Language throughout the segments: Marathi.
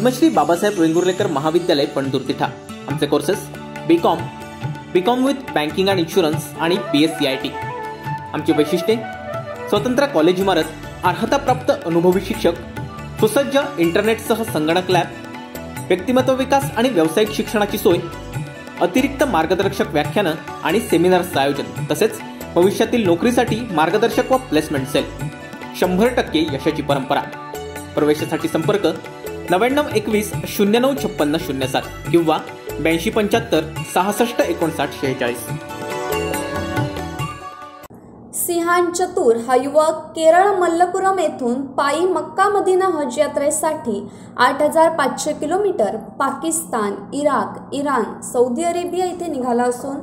पद्मश्री बाबासाहेब वेंगुर्लेकर महाविद्यालय पणतूर तिठा। आमचे courses BCom with banking and insurance आणि BSc आमची वैशिष्ट्ये स्वतंत्र कॉलेज इमारत, अर्हताप्राप्त अनुभवी शिक्षक, सुसज्ज इंटरनेटसह संगणक लॅब, व्यक्तिमत्व विकास आणि व्यावसायिक शिक्षणाची सोय, अतिरिक्त मार्गदर्शक व्याख्यानं आणि सेमिनार्सचं आयोजन, तसेच भविष्यातील नोकरीसाठी मार्गदर्शक व प्लेसमेंट सेल, 100% यशाची परंपरा। प्रवेशासाठी संपर्क 9921 095607 किंवा 8275 66 59 46। सिहान चतुर हा युवक केरळ मल्लपुरम येथून पायी मक्का मदिना हज यात्रेसाठी 8500 kilometre Pakistan, Iraq, Iran, Saudi Arabia येथे निघाला असून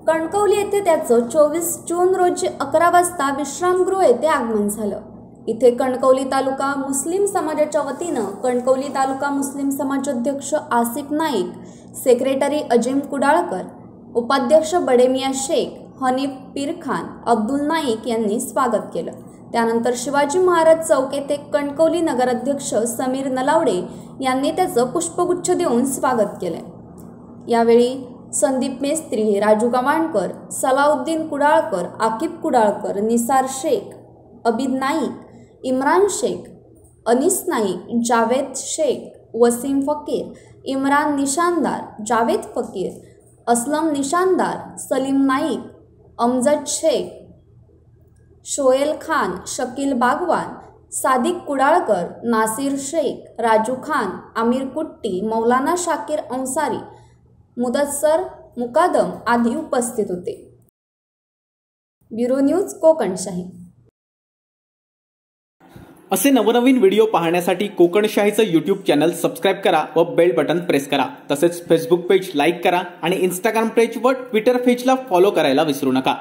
कणकवली येथे त्याचं 24 जून रोजी 11 वाजता विश्रामगृह येथे आगमन झालं। इथे कणकवली तालुका मुस्लिम समाजाच्या वतीनं कणकवली तालुका मुस्लिम समाजाध्यक्ष आसिफ नाईक, सेक्रेटरी अजिम कुडाळकर, उपाध्यक्ष बडेमिया शेख, हनीफ पीरखान, अब्दुल नाईक यांनी स्वागत केलं। त्यानंतर शिवाजी महाराज चौक येथे कणकवली नगराध्यक्ष समीर नलावडे यांनी त्याचं पुष्पगुच्छ देऊन स्वागत केलं। यावेळी संदीप मेस्त्री, राजू गवाणकर, सलाउद्दीन कुडाळकर, आकिब कुडाळकर, निसार शेख, अबिद नाईक, इम्रान शेख, अनिस नाईक, जावेद शेख, वसीम फकीर, इम्रान निशानदार, जावेद फकीर, असलम निशानदार, सलीम नाईक, अमजद शेख, शोएल खान, शकील बागवान, सादिक कुडाळकर, नासिर शेख, राजू खान, आमिर कुट्टी, मौलाना शाकीर अंसारी, मुदस्सर मुकादम आदी उपस्थित होते। Bureau news Kokanshahi. असे नवनवीन व्हिडिओ पाहण्यासाठी कोकणशाहीचं YouTube चॅनल सबस्क्राइब करा व बेल बटन प्रेस करा। तसेच फेसबुक पेज लाईक करा आणि इंस्टाग्राम पेज व ट्विटर पेजला फॉलो करायला विसरू नका।